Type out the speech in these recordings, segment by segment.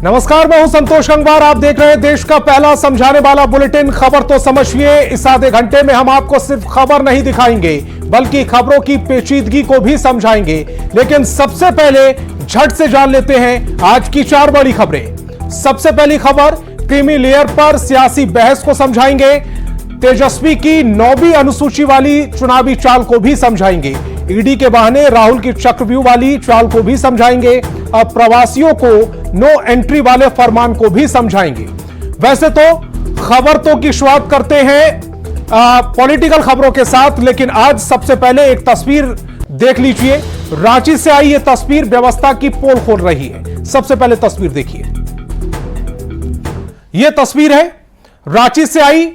नमस्कार, मैं हूं संतोष गंगवार। आप देख रहे हैं देश का पहला समझाने वाला बुलेटिन खबर तो समझिए। इस आधे घंटे में हम आपको सिर्फ खबर नहीं दिखाएंगे बल्कि खबरों की पेचीदगी को भी समझाएंगे। लेकिन सबसे पहले झट से जान लेते हैं आज की 4 बड़ी खबरें। सबसे पहली खबर, क्रीमी लेयर पर सियासी बहस को समझाएंगे। तेजस्वी की 9वीं अनुसूची वाली चुनावी चाल को भी समझाएंगे। ईडी के बहाने राहुल की चक्रव्यूह वाली चाल को भी समझाएंगे। अब प्रवासियों को नो एंट्री वाले फरमान को भी समझाएंगे। वैसे तो खबरों की शुरुआत करते हैं पॉलिटिकल खबरों के साथ, लेकिन आज सबसे पहले एक तस्वीर देख लीजिए। रांची से आई यह तस्वीर व्यवस्था की पोल खोल रही है। सबसे पहले तस्वीर देखिए। यह तस्वीर है रांची से आई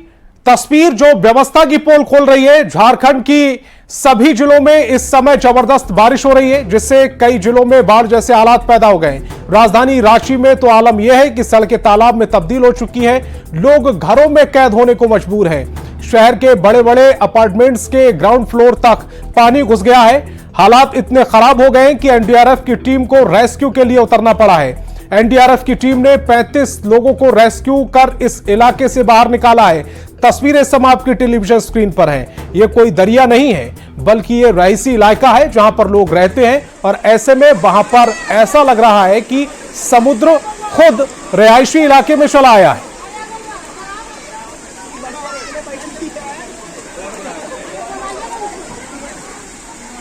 तस्वीर जो व्यवस्था की पोल खोल रही है। झारखंड की सभी जिलों में इस समय जबरदस्त बारिश हो रही है, जिससे कई जिलों में बाढ़ जैसे हालात पैदा हो गए। राजधानी रांची में तो आलम यह है कि सड़कें तालाब में तब्दील हो चुकी हैं। लोग घरों में कैद होने को मजबूर हैं। शहर के बड़े बड़े अपार्टमेंट्स के ग्राउंड फ्लोर तक पानी घुस गया है। हालात इतने खराब हो गए कि एनडीआरएफ की टीम को रेस्क्यू के लिए उतरना पड़ा है। एनडीआरएफ की टीम ने 35 लोगों को रेस्क्यू कर इस इलाके से बाहर निकाला है। तस्वीरें सब आपकी टेलीविजन स्क्रीन पर हैं। यह कोई दरिया नहीं है बल्कि यह रईसी इलाका है जहां पर लोग रहते हैं, और ऐसे में वहां पर ऐसा लग रहा है कि समुद्र खुद रिहायशी इलाके में चला आया है।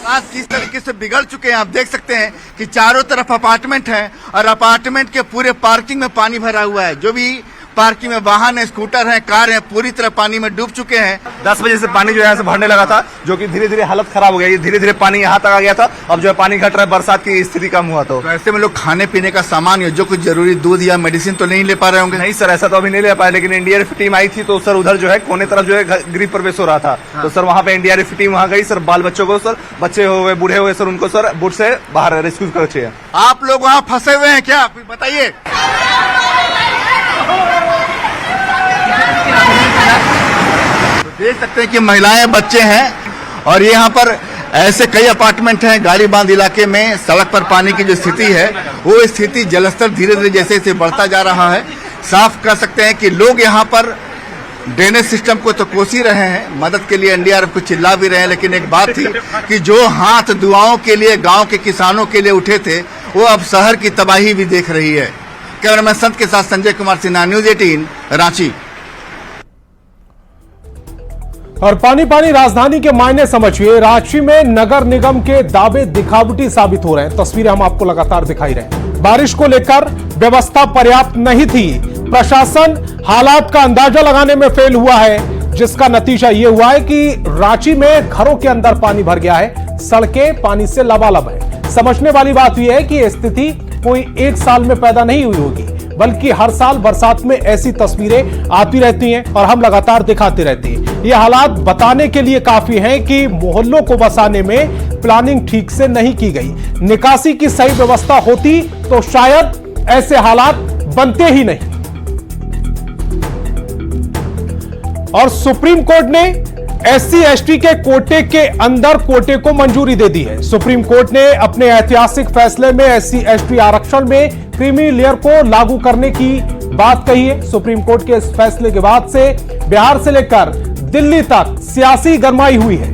आज किस तरीके से बिगड़ चुके हैं आप देख सकते हैं कि चारों तरफ अपार्टमेंट हैं और अपार्टमेंट के पूरे पार्किंग में पानी भरा हुआ है। जो भी पार्किंग में वाहन है, स्कूटर हैं, कार हैं, पूरी तरह पानी में डूब चुके हैं। 10 बजे से पानी जो है भरने लगा था, जो कि धीरे धीरे हालत खराब हो गई। धीरे धीरे पानी यहाँ तक आ गया था। अब जो है पानी घट रहा है, बरसात की स्थिति कम हुआ तो ऐसे में लोग खाने पीने का सामान या जो कुछ जरूरी दूध या मेडिसिन तो नहीं ले पा रहे होंगे। नहीं सर, ऐसा तो अभी नहीं ले पाए, लेकिन एनडीआरएफ की टीम आई थी तो सर उधर जो है कोने तरफ जो है गृह प्रवेश हो रहा था। तो सर वहाँ पे एनडीआरएफ की टीम वहाँ गई। सर बाल बच्चों को, सर बच्चे हुए बूढ़े हुए, सर उनको सर बोट से बाहर रेस्क्यू कर चाहिए। आप लोग वहाँ फंसे हुए हैं क्या, बताइए। देख सकते हैं कि महिलाएं, बच्चे हैं और यहाँ पर ऐसे कई अपार्टमेंट हैं गाड़ीबांध इलाके में। सड़क पर पानी की जो स्थिति है वो स्थिति जलस्तर धीरे धीरे जैसे जैसे बढ़ता जा रहा है। साफ कर सकते हैं कि लोग यहाँ पर ड्रेनेज सिस्टम को तो कोस ही रहे हैं, मदद के लिए एनडीआरएफ को चिल्ला भी रहे हैं। लेकिन एक बात थी कि जो हाथ दुआओं के लिए गांव के किसानों के लिए उठे थे वो अब शहर की तबाही भी देख रही है। कैमरामैन संत के साथ संजय कुमार सिन्हा, न्यूज 18 रांची। और पानी पानी राजधानी के मायने समझिए। रांची में नगर निगम के दावे दिखावटी साबित हो रहे हैं। तस्वीरें हम आपको लगातार दिखाई रहे हैं। बारिश को लेकर व्यवस्था पर्याप्त नहीं थी। प्रशासन हालात का अंदाजा लगाने में फेल हुआ है, जिसका नतीजा यह हुआ है कि रांची में घरों के अंदर पानी भर गया है। सड़कें पानी से लबालब है। समझने वाली बात यह है कि यह स्थिति कोई एक साल में पैदा नहीं हुई होगी, बल्कि हर साल बरसात में ऐसी तस्वीरें आती रहती हैं और हम लगातार दिखाते रहते हैं। ये हालात बताने के लिए काफी हैं कि मोहल्लों को बसाने में प्लानिंग ठीक से नहीं की गई। निकासी की सही व्यवस्था होती तो शायद ऐसे हालात बनते ही नहीं। और सुप्रीम कोर्ट ने एससी एसटी के कोटे के अंदर कोटे को मंजूरी दे दी है। सुप्रीम कोर्ट ने अपने ऐतिहासिक फैसले में एससी एसटी आरक्षण में क्रीमी लेयर को लागू करने की बात कही है। सुप्रीम कोर्ट के इस फैसले के बाद से बिहार से लेकर दिल्ली तक सियासी गरमाई हुई है।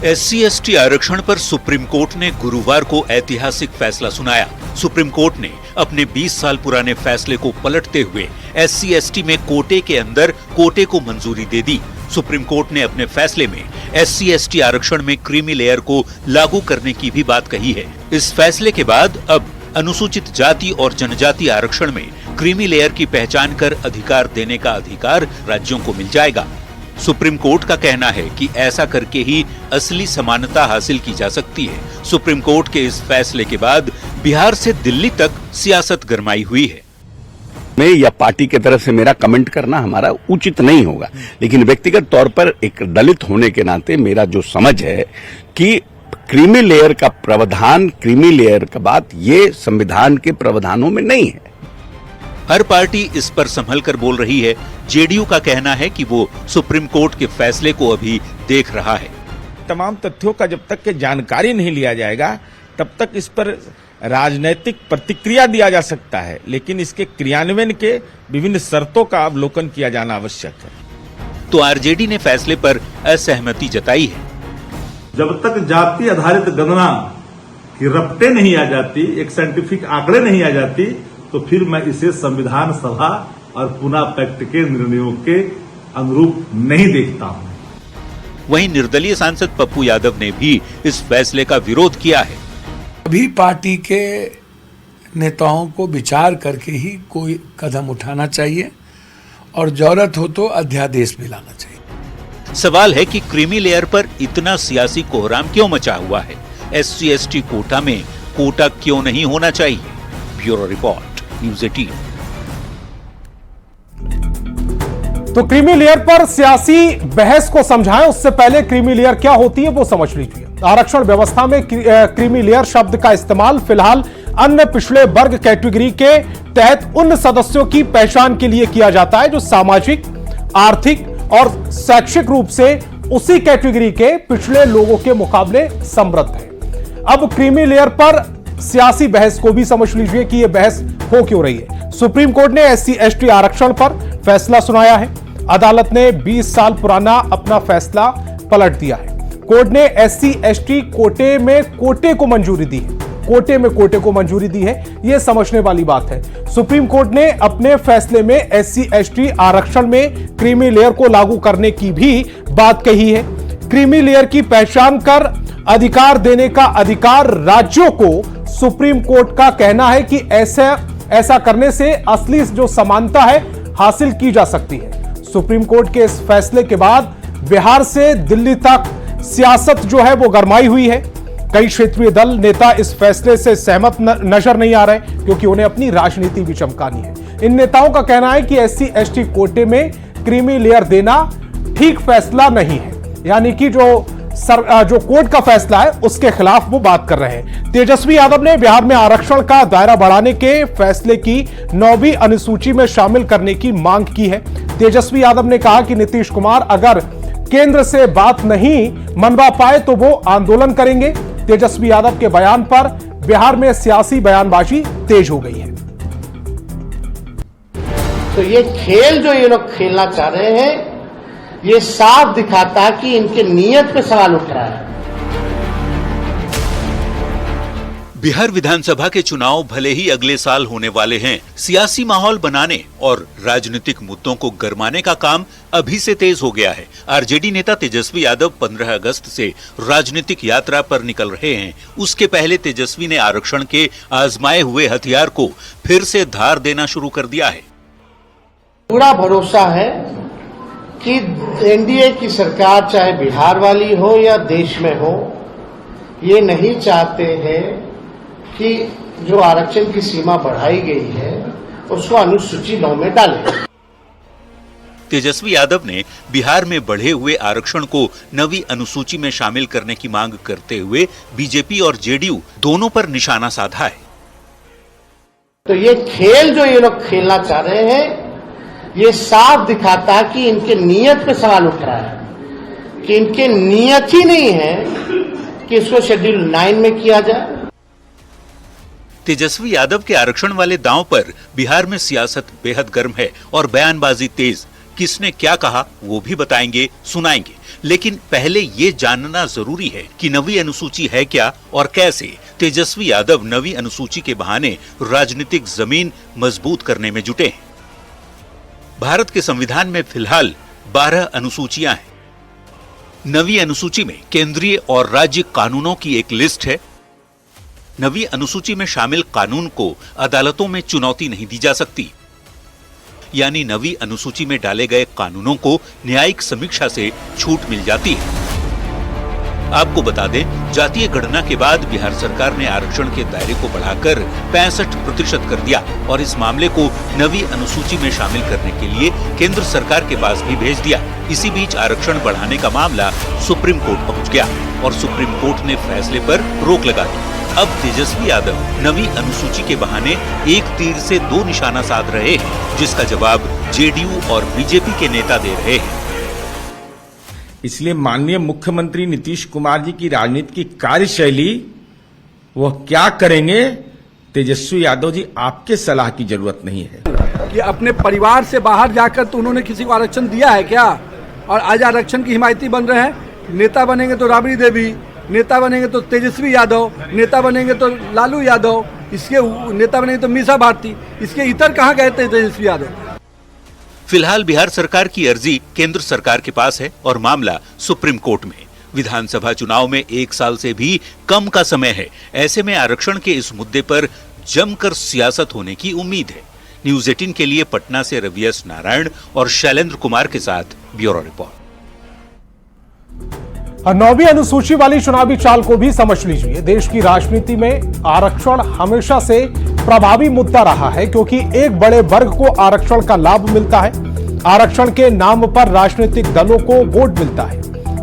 एससी एसटी आरक्षण पर सुप्रीम कोर्ट ने गुरुवार को ऐतिहासिक फैसला सुनाया। सुप्रीम कोर्ट ने अपने 20 साल पुराने फैसले को पलटते हुए एससी एसटी में कोटे के अंदर कोटे को मंजूरी दे दी। सुप्रीम कोर्ट ने अपने फैसले में एससी एसटी आरक्षण में क्रीमी लेयर को लागू करने की भी बात कही है। इस फैसले के बाद अब अनुसूचित जाति और जनजाति आरक्षण में क्रीमी लेयर की पहचान कर अधिकार देने का अधिकार राज्यों को मिल जाएगा। सुप्रीम कोर्ट का कहना है कि ऐसा करके ही असली समानता हासिल की जा सकती है। सुप्रीम कोर्ट के इस फैसले के बाद बिहार से दिल्ली तक सियासत गरमाई हुई है। मैं या पार्टी की तरफ से मेरा कमेंट करना हमारा उचित नहीं होगा, लेकिन व्यक्तिगत तौर पर एक दलित होने के नाते मेरा जो समझ है कि क्रीमी लेयर का प्रावधान, क्रीमी लेयर का बात ये संविधान के प्रावधानों में नहीं है। हर पार्टी इस पर संभल कर बोल रही है। जेडीयू का कहना है कि वो सुप्रीम कोर्ट के फैसले को अभी देख रहा है। तमाम तथ्यों का जब तक के जानकारी नहीं लिया जाएगा तब तक इस पर राजनैतिक प्रतिक्रिया दिया जा सकता है, लेकिन इसके क्रियान्वयन के विभिन्न शर्तों का अवलोकन किया जाना आवश्यक है। तो आरजेडी ने फैसले पर असहमति जताई है। जब तक जाति आधारित गणना की रपटे नहीं आ जाती, एक साइंटिफिक आंकड़े नहीं आ जाती, तो फिर मैं इसे संविधान सभा और पुनः पैक्ट के निर्णयों के अनुरूप नहीं देखता हूं। वहीं निर्दलीय सांसद पप्पू यादव ने भी इस फैसले का विरोध किया है। अभी पार्टी के नेताओं को विचार करके ही कोई कदम उठाना चाहिए और जरूरत हो तो अध्यादेश भी लाना चाहिए। सवाल है कि क्रीमी लेयर पर इतना सियासी कोहराम क्यों मचा हुआ है? SC/ST कोटा में कोटा क्यों नहीं होना चाहिए? Bureau report, news 18। तो क्रीमी लेयर पर सियासी बहस को समझाएं, उससे पहले क्रीमी लेयर क्या होती है वो समझ लीजिए। आरक्षण व्यवस्था में क्रीमी लेयर शब्द का इस्तेमाल फिलहाल अन्य पिछड़े वर्ग कैटेगरी के तहत उन सदस्यों की पहचान के लिए किया जाता है जो सामाजिक, आर्थिक और शैक्षिक रूप से उसी कैटेगरी के पिछड़े लोगों के मुकाबले समृद्ध है। अब क्रीमी लेयर पर सियासी बहस को भी समझ लीजिए कि यह बहस हो क्यों रही है। सुप्रीम कोर्ट ने SC/ST आरक्षण पर फैसला सुनाया है। अदालत ने 20 साल पुराना अपना फैसला पलट दिया है। कोर्ट ने SC/ST कोटे में कोटे को मंजूरी दी है। कोटे में कोटे को मंजूरी दी है, यह समझने वाली बात है। सुप्रीम कोर्ट ने अपने फैसले में SC/ST आरक्षण में क्रीमी लेयर को लागू करने की भी बात कही है। क्रीमी लेयर की पहचान कर अधिकार देने का अधिकार राज्यों को सुप्रीम कोर्ट का कहना है कि ऐसा करने से असली जो समानता है हासिल की जा सकती है। सुप्रीम कोर्ट के इस फैसले के बाद बिहार से दिल्ली तक सियासत जो है वो गरमाई हुई है। कई क्षेत्रीय दल नेता इस फैसले से सहमत नजर नहीं आ रहे क्योंकि उन्हें अपनी राजनीति भी चमकानी है। इन नेताओं का कहना है कि SC/ST कोटे में क्रीमी लेयर देना ठीक फैसला नहीं है, यानी कि जो कोर्ट का फैसला है उसके खिलाफ वो बात कर रहे हैं। तेजस्वी यादव ने बिहार में आरक्षण का दायरा बढ़ाने के फैसले की 9वीं अनुसूची में शामिल करने की मांग की है। तेजस्वी यादव ने कहा कि नीतीश कुमार अगर केंद्र से बात नहीं मनवा पाए तो वो आंदोलन करेंगे। तेजस्वी यादव के बयान पर बिहार में सियासी बयानबाजी तेज हो गई है। तो ये खेल जो ये लोग खेलना चाह रहे हैं, ये साफ दिखाता है कि इनके नियत पे सवाल उठ रहा है। बिहार विधानसभा के चुनाव भले ही अगले साल होने वाले हैं, सियासी माहौल बनाने और राजनीतिक मुद्दों को गरमाने का काम अभी से तेज हो गया है। आरजेडी नेता तेजस्वी यादव 15 अगस्त से राजनीतिक यात्रा पर निकल रहे हैं। उसके पहले तेजस्वी ने आरक्षण के आजमाए हुए हथियार को फिर से धार देना शुरू कर दिया है। पूरा भरोसा है कि एनडीए की सरकार चाहे बिहार वाली हो या देश में हो, ये नहीं चाहते हैं कि जो आरक्षण की सीमा बढ़ाई गई है उसको अनुसूची 9 में डालें। तेजस्वी यादव ने बिहार में बढ़े हुए आरक्षण को 9वीं अनुसूची में शामिल करने की मांग करते हुए बीजेपी और जेडीयू दोनों पर निशाना साधा है। तो ये खेल जो ये लोग खेलना चाह रहे हैं, ये साफ दिखाता है कि इनके नियत पे सवाल उठ रहा है, कि इनके नियत ही नहीं है कि इसको शेड्यूल 9 में किया जाए। तेजस्वी यादव के आरक्षण वाले दांव पर बिहार में सियासत बेहद गर्म है और बयानबाजी तेज। किसने क्या कहा वो भी बताएंगे, सुनाएंगे, लेकिन पहले ये जानना जरूरी है कि 9वीं अनुसूची है क्या और कैसे तेजस्वी यादव 9वीं अनुसूची के बहाने राजनीतिक जमीन मजबूत करने में जुटे हैं। भारत के संविधान में फिलहाल 12 अनुसूचियां हैं। 9वीं अनुसूची में केंद्रीय और राज्य कानूनों की एक लिस्ट है। 9वीं अनुसूची में शामिल कानून को अदालतों में चुनौती नहीं दी जा सकती, यानी 9वीं अनुसूची में डाले गए कानूनों को न्यायिक समीक्षा से छूट मिल जाती है। आपको बता दें, जातीय गणना के बाद बिहार सरकार ने आरक्षण के दायरे को बढ़ाकर 65% कर दिया और इस मामले को 9वीं अनुसूची में शामिल करने के लिए केंद्र सरकार के पास भी भेज दिया। इसी बीच आरक्षण बढ़ाने का मामला सुप्रीम कोर्ट पहुंच गया और सुप्रीम कोर्ट ने फैसले पर रोक लगा दी। अब तेजस्वी यादव 9वीं अनुसूची के बहाने एक तीर से 2 निशाना साध रहे हैं, जिसका जवाब जेडीयू और बीजेपी के नेता दे रहे हैं। इसलिए माननीय मुख्यमंत्री नीतीश कुमार जी की राजनीति की कार्यशैली, वह क्या करेंगे, तेजस्वी यादव जी आपके सलाह की जरूरत नहीं है। कि अपने परिवार से बाहर जाकर तो उन्होंने किसी को आरक्षण दिया है क्या? और आज आरक्षण की हिमायती बन रहे हैं। नेता बनेंगे तो राबड़ी देवी, नेता बनेंगे तो तेजस्वी यादव, नेता बनेंगे तो लालू यादव, इसके नेता बनेंगे तो मीसा भारती, इसके इतर कहाँ गए थे तेजस्वी यादव? फिलहाल बिहार सरकार की अर्जी केंद्र सरकार के पास है और मामला सुप्रीम कोर्ट में। विधानसभा चुनाव में 1 साल से भी कम का समय है। ऐसे में आरक्षण के इस मुद्दे पर जमकर सियासत होने की उम्मीद है। न्यूज 18 के लिए पटना से रवियस नारायण और शैलेंद्र कुमार के साथ ब्यूरो रिपोर्ट। 9वीं अनुसूची वाली चुनावी चाल को भी समझ लीजिए। देश की राजनीति में आरक्षण हमेशा से प्रभावी मुद्दा रहा है, क्योंकि एक बड़े वर्ग को आरक्षण का लाभ मिलता है। आरक्षण के नाम पर राजनीतिक दलों को वोट मिलता है।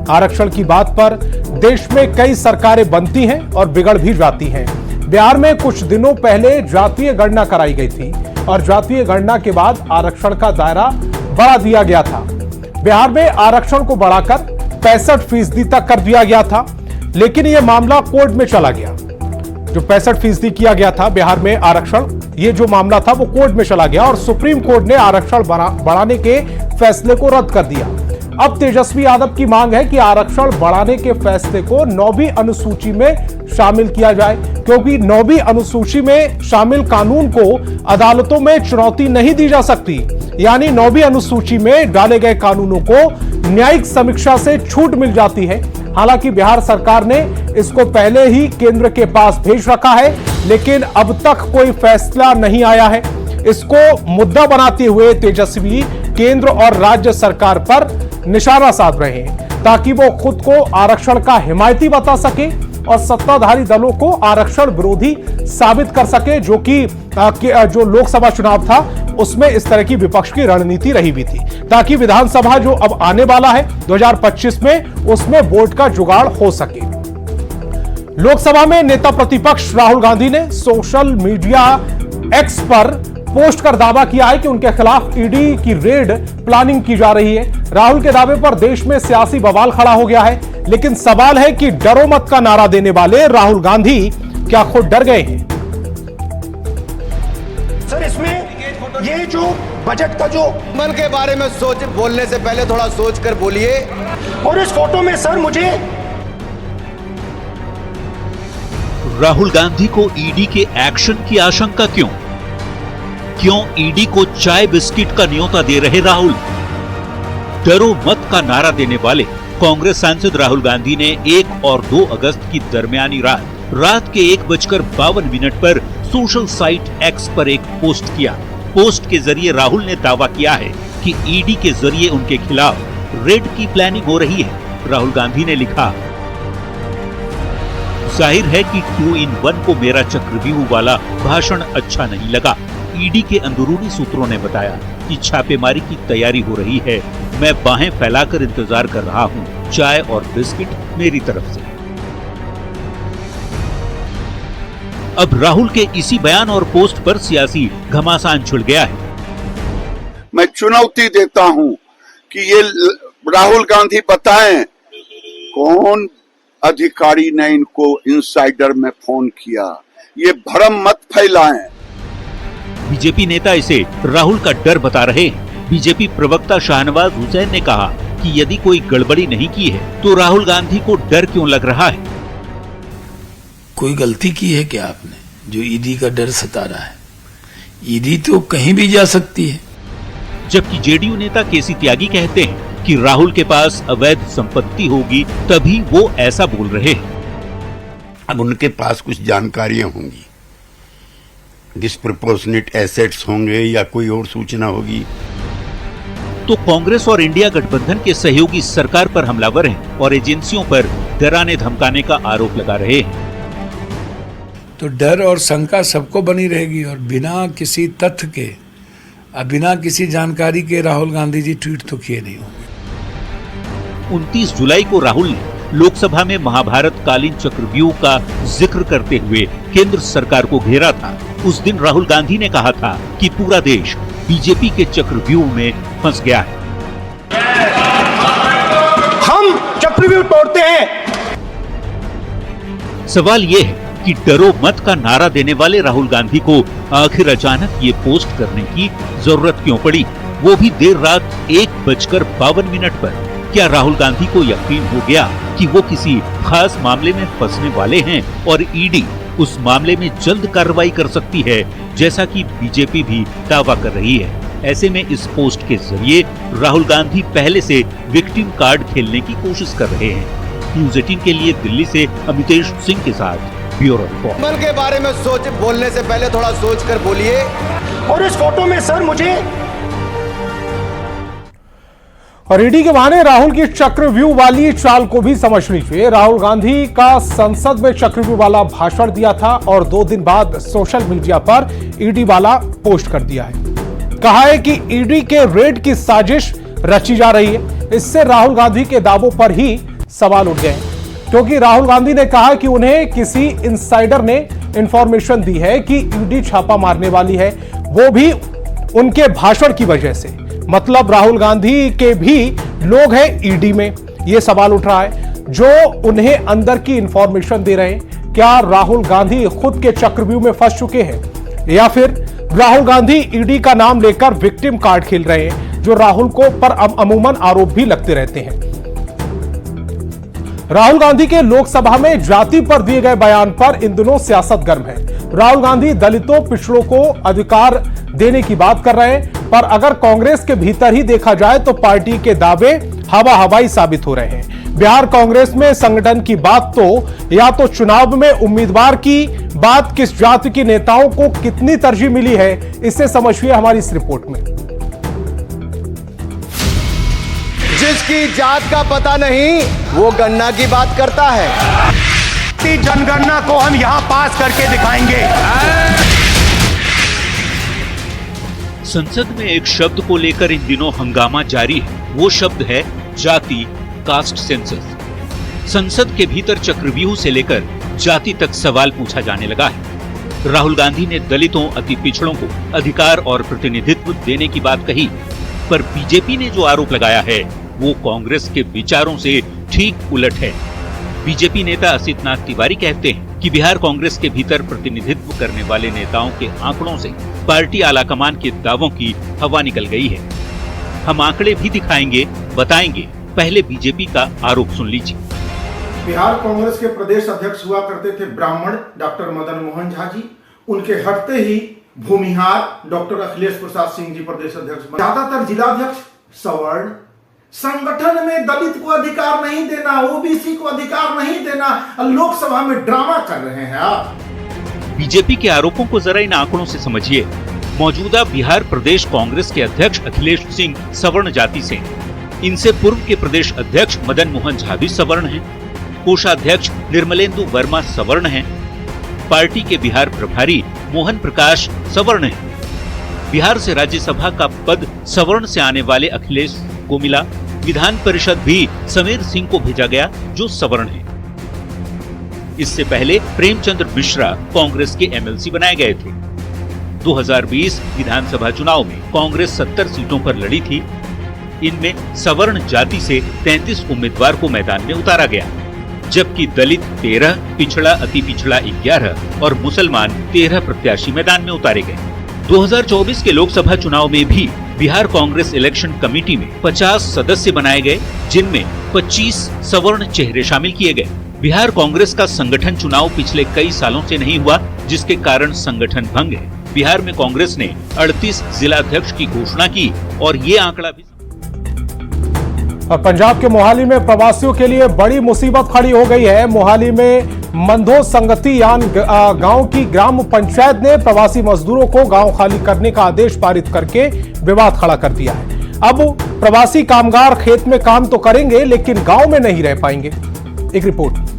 आरक्षण की बात पर देश में कई सरकारें बनती हैं और बिगड़ भी जाती हैं। बिहार में कुछ दिनों पहले जातीय गणना कराई गई थी और जातीय गणना के बाद आरक्षण का दायरा बढ़ा दिया गया था। बिहार में आरक्षण को बढ़ाकर 65% तक कर दिया गया था, लेकिन यह मामला कोर्ट में चला गया। जो 65% किया गया था बिहार में आरक्षण, ये जो मामला था वो कोर्ट में चला गया और सुप्रीम कोर्ट ने आरक्षण बढ़ाने के फैसले को रद्द कर दिया। अब तेजस्वी यादव की मांग है कि आरक्षण बढ़ाने के फैसले को 9वीं अनुसूची में शामिल किया जाए, क्योंकि 9वीं अनुसूची में शामिल कानून को अदालतों में चुनौती नहीं दी जा सकती। यानी 9वीं अनुसूची में डाले गए कानूनों को न्यायिक समीक्षा से छूट मिल जाती है। हालांकि बिहार सरकार ने इसको पहले ही केंद्र के पास भेज रखा है, लेकिन अब तक कोई फैसला नहीं आया है। इसको मुद्दा बनाते हुए तेजस्वी केंद्र और राज्य सरकार पर निशाना साध रहे हैं, ताकि वो खुद को आरक्षण का हिमायती बता सके और सत्ताधारी दलों को आरक्षण विरोधी साबित कर सके, जो कि जो लोकसभा चुनाव था उसमें इस तरह की विपक्ष की रणनीति रही भी थी, ताकि विधानसभा जो अब आने वाला है 2025 में, उसमें वोट का जुगाड़ हो सके। लोकसभा में नेता प्रतिपक्ष राहुल गांधी ने सोशल मीडिया एक्स पर पोस्ट कर दावा किया है कि उनके खिलाफ ईडी की रेड प्लानिंग की जा रही है। राहुल के दावे पर देश में सियासी बवाल खड़ा हो गया है, लेकिन सवाल है कि डरो मत का नारा देने वाले राहुल गांधी क्या खुद डर गए हैं? सर, इसमें ये जो बजट का जो मन के बारे में बोलने से पहले थोड़ा सोच कर बोलिए। और इस फोटो में सर मुझे राहुल गांधी को ईडी के एक्शन की आशंका क्यों? क्यों ईडी को चाय बिस्किट का न्योता दे रहे राहुल? डरो मत का नारा देने वाले कांग्रेस सांसद राहुल गांधी ने 1 और 2 अगस्त की दरमियानी रात के 1:52 पर सोशल साइट एक्स पर एक पोस्ट किया। पोस्ट के जरिए राहुल ने दावा किया है कि ईडी के जरिए उनके खिलाफ रेड की प्लानिंग हो रही है। राहुल गांधी ने लिखा, जाहिर है कि 2 in 1 को मेरा चक्रव्यूह वाला भाषण अच्छा नहीं लगा। ईडी के अंदरूनी सूत्रों ने बताया कि छापेमारी की तैयारी हो रही है। मैं बाहें फैलाकर इंतजार कर रहा हूं। चाय और बिस्किट मेरी तरफ से। अब राहुल के इसी बयान और पोस्ट पर सियासी घमासान छिड़ गया है। मैं चुनौती देता हूं कि ये राहुल गांधी बताएं कौन अधिकारी ने इनको इनसाइडर में फोन किया। ये भ्रम मत फैलाएं। बीजेपी नेता इसे राहुल का डर बता रहे हैं। बीजेपी प्रवक्ता शाहनवाज हुसैन ने कहा कि यदि कोई गड़बड़ी नहीं की है तो राहुल गांधी को डर क्यों लग रहा है? कोई गलती की है क्या आपने जो ईडी का डर सता रहा है? ईडी तो कहीं भी जा सकती है। जबकि जेडीयू नेता केसी त्यागी कहते हैं कि राहुल के पास अवैध संपत्ति होगी तभी वो ऐसा बोल रहे हैं। अब उनके पास कुछ जानकारियां होंगी, डिस्प्रपोर्शनेट एसेट्स होंगे या कोई और सूचना होगी। तो कांग्रेस और इंडिया गठबंधन के सहयोगी सरकार पर हमलावर हैं और एजेंसियों पर डराने धमकाने का आरोप लगा रहे हैं। तो डर और शंका सबको बनी रहेगी और बिना किसी तथ्य के, बिना किसी जानकारी के राहुल गांधी जी ट्वीट तो किए नहीं होंगे। 29 जुलाई को राहुल ने लोकसभा में महाभारत कालीन चक्रव्यूह का जिक्र करते हुए केंद्र सरकार को घेरा था। उस दिन राहुल गांधी ने कहा था कि पूरा देश बीजेपी के चक्रव्यूह में फंस गया है। हम चक्रव्यूह तोड़ते हैं। सवाल ये है कि डरो मत का नारा देने वाले राहुल गांधी को आखिर अचानक ये पोस्ट करने की जरूरत क्यों पड़ी, वो भी देर रात 1:52 पर। क्या राहुल गांधी को यकीन हो गया कि वो किसी खास मामले में फंसने वाले हैं और ईडी उस मामले में जल्द कार्रवाई कर सकती है, जैसा कि बीजेपी भी दावा कर रही है। ऐसे में इस पोस्ट के जरिए राहुल गांधी पहले से विक्टिम कार्ड खेलने की कोशिश कर रहे हैं। न्यूज़ 18 के लिए दिल्ली से अमितेश सिंह के साथ ब्यूरो रिपोर्ट। कमल के बारे में बोलने से पहले थोड़ा सोच कर बोलिए। और इस फोटो में सर मुझे और ईडी के बहाने राहुल की चक्रव्यूह वाली चाल को भी समझनी चाहिए। राहुल गांधी का संसद में चक्रव्यूह वाला भाषण दिया था और 2 दिन बाद सोशल मीडिया पर ईडी वाला पोस्ट कर दिया है। कहा है कि ईडी के रेड की साजिश रची जा रही है। इससे राहुल गांधी के दावों पर ही सवाल उठ गए, क्योंकि राहुल गांधी ने कहा कि उन्हें किसी इनसाइडर ने इंफॉर्मेशन दी है कि ईडी छापा मारने वाली है, वो भी उनके भाषण की वजह से। मतलब राहुल गांधी के भी लोग हैं ईडी में। यह सवाल उठ रहा है, जो उन्हें अंदर की इंफॉर्मेशन दे रहे हैं। क्या राहुल गांधी खुद के चक्रव्यूह में फंस चुके हैं, या फिर राहुल गांधी ईडी का नाम लेकर विक्टिम कार्ड खेल रहे हैं, जो राहुल को पर अमूमन आरोप भी लगते रहते हैं। राहुल गांधी के लोकसभा में जाति पर दिए गए बयान पर इन दिनों सियासत गर्म है। राहुल गांधी दलितों, पिछड़ों को अधिकार देने की बात कर रहे हैं, पर अगर कांग्रेस के भीतर ही देखा जाए तो पार्टी के दावे हवा हवाई साबित हो रहे हैं। बिहार कांग्रेस में संगठन की बात तो, या तो चुनाव में उम्मीदवार की बात, किस जाति के नेताओं को कितनी तरजीह मिली है, इससे समझिए हमारी इस रिपोर्ट में। जिसकी जात का पता नहीं वो गन्ना की बात करता है। जनगणना को हम यहां पास करके दिखाएंगे। संसद में एक शब्द को लेकर इन दिनों हंगामा जारी है। वो शब्द है जाति, कास्ट सेंसस। संसद के भीतर चक्रव्यूह से लेकर जाति तक सवाल पूछा जाने लगा है। राहुल गांधी ने दलितों, अति पिछड़ों को अधिकार और प्रतिनिधित्व देने की बात कही, पर बीजेपी ने जो आरोप लगाया है वो कांग्रेस के विचारों से ठीक उलट है। बीजेपी नेता असित नाथ तिवारी कहते हैं कि बिहार कांग्रेस के भीतर प्रतिनिधित्व करने वाले नेताओं के आंकड़ों से पार्टी आलाकमान के दावों की हवा निकल गई है। हम आंकड़े भी दिखाएंगे, बताएंगे। पहले बीजेपी का आरोप सुन लीजिए। बिहार कांग्रेस के प्रदेश अध्यक्ष हुआ करते थे ब्राह्मण डॉक्टर मदन मोहन झा जी। उनके हटते ही भूमिहार डॉक्टर अखिलेश प्रसाद सिंह जी प्रदेश अध्यक्ष बने। ज्यादातर जिलाध्यक्ष सवर्ण। संगठन में दलित को अधिकार नहीं देना, ओबीसी को अधिकार नहीं देना, लोकसभा में ड्रामा कर रहे हैं आप। बीजेपी के आरोपों को जरा इन आंकड़ों से समझिए। मौजूदा बिहार प्रदेश कांग्रेस के अध्यक्ष अखिलेश सिंह सवर्ण जाति से, इनसे पूर्व के प्रदेश अध्यक्ष मदन मोहन झा भी सवर्ण हैं। कोषाध्यक्ष निर्मलेंदु वर्मा सवर्ण हैं। पार्टी के बिहार प्रभारी मोहन प्रकाश सवर्ण हैं। बिहार से राज्यसभा का पद सवर्ण से आने वाले अखिलेश को मिला। विधान परिषद भी समीर सिंह को भेजा गया, जो सवर्ण है। इससे पहले प्रेमचंद्र मिश्रा कांग्रेस के एमएलसी बनाए गए थे। 2020 विधानसभा चुनाव में कांग्रेस 70 सीटों पर लड़ी थी। इनमें सवर्ण जाति से 33 उम्मीदवार को मैदान में उतारा गया, जबकि दलित 13, पिछड़ा, अति पिछड़ा 11 और मुसलमान 13 प्रत्याशी मैदान में उतारे गए। 2024 के लोकसभा चुनाव में भी बिहार कांग्रेस इलेक्शन कमेटी में 50 सदस्य बनाए गए, जिनमें 25 सवर्ण चेहरे शामिल किए गए। बिहार कांग्रेस का संगठन चुनाव पिछले कई सालों से नहीं हुआ, जिसके कारण संगठन भंग है। बिहार में कांग्रेस ने 38 जिलाध्यक्ष की घोषणा की और ये आंकड़ा भी। और पंजाब के मोहाली में प्रवासियों के लिए बड़ी मुसीबत खड़ी हो गई है। मोहाली में मंधो संगतियान गांव की ग्राम पंचायत ने प्रवासी मजदूरों को गांव खाली करने का आदेश पारित करके विवाद खड़ा कर दिया है। अब प्रवासी कामगार खेत में काम तो करेंगे, लेकिन गांव में नहीं रह पाएंगे। एक रिपोर्ट।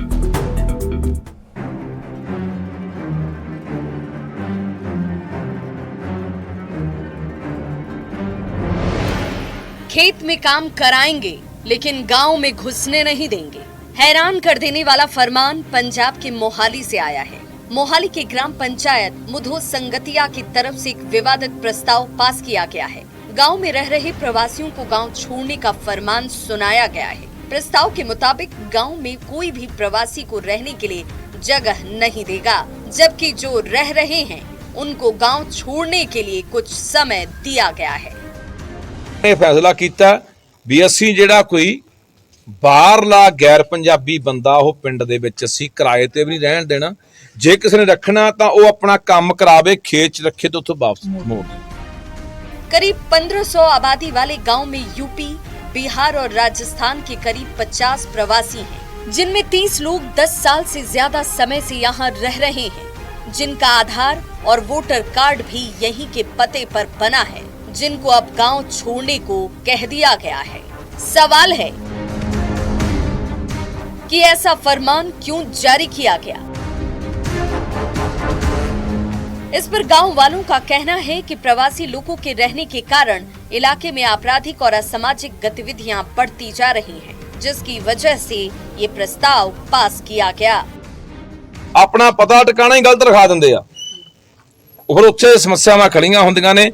खेत में काम कराएंगे, लेकिन गांव में घुसने नहीं देंगे। हैरान कर देने वाला फरमान पंजाब के मोहाली से आया है। मोहाली के ग्राम पंचायत मुधो संगतिया की तरफ से एक विवादित प्रस्ताव पास किया गया है। गांव में रह रहे प्रवासियों को गांव छोड़ने का फरमान सुनाया गया है। प्रस्ताव के मुताबिक गांव में कोई भी प्रवासी को रहने के लिए जगह नहीं देगा, जबकि जो रह रहे हैं उनको गांव छोड़ने के लिए कुछ समय दिया गया है। ਇਹ ਫੈਸਲਾ ਕੀਤਾ ਵੀ ਅਸੀਂ ਜਿਹੜਾ ਕੋਈ ਬਾਹਰਲਾ ਗੈਰ ਪੰਜਾਬੀ ਬੰਦਾ ਉਹ ਪਿੰਡ ਦੇ ਵਿੱਚ ਅਸੀਂ ਕਿਰਾਏ ਤੇ ਵੀ ਨਹੀਂ ਰਹਿਣ ਦੇਣਾ। ਜੇ ਕਿਸੇ ਨੇ ਰੱਖਣਾ ਤਾਂ ਉਹ ਆਪਣਾ ਕੰਮ ਕਰਾਵੇ, ਖੇਤ 'ਚ ਰੱਖੇ ਤੇ ਉੱਥੋਂ ਵਾਪਸ ਮੋੜ ਦੇ। करीब 1500 आबादी वाले गांव में यूपी, बिहार और राजस्थान के करीब 50 प्रवासी हैं, जिनमें 30 लोग 10 साल से ज्यादा समय से यहाँ रह रहे हैं, जिनका आधार और वोटर कार्ड भी यहीं के पते पर बना है, जिनको अब गांव छोड़ने को कह दिया गया है। सवाल है कि ऐसा फरमान क्यों जारी किया गया। इस पर गांव वालों का कहना है कि प्रवासी लोगों के रहने के कारण इलाके में आपराधिक और असामाजिक गतिविधियां बढ़ती जा रही हैं, जिसकी वजह से ये प्रस्ताव पास किया गया। अपना पता ठिकाना ही गलत रखा दिंदे आ, फिर उत्थे समस्यावां खड़ियां हुंदियां ने।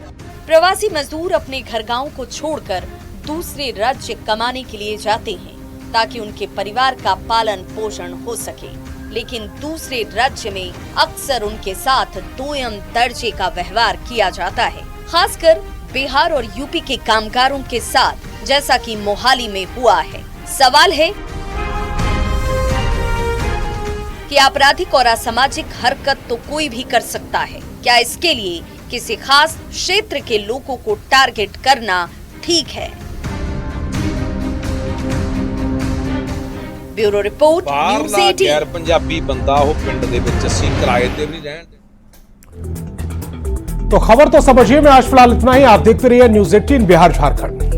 प्रवासी मजदूर अपने घर गांव को छोड़कर दूसरे राज्य कमाने के लिए जाते हैं ताकि उनके परिवार का पालन पोषण हो सके, लेकिन दूसरे राज्य में अक्सर उनके साथ दोयम दर्जे का व्यवहार किया जाता है, खासकर बिहार और यूपी के कामगारों के साथ, जैसा कि मोहाली में हुआ है। सवाल है कि आपराधिक और असामाजिक हरकत तो कोई भी कर सकता है, क्या इसके लिए किसी खास क्षेत्र के लोगों को टारगेट करना ठीक है? Bureau report, news 18। गैर पंजाबी बंदा हो पिंड दे विच असीं किराए ते भी रहण। तो खबर तो समझिए में आज फिलहाल इतना ही। आप देखते रहिए न्यूज़ 18 बिहार झारखंड।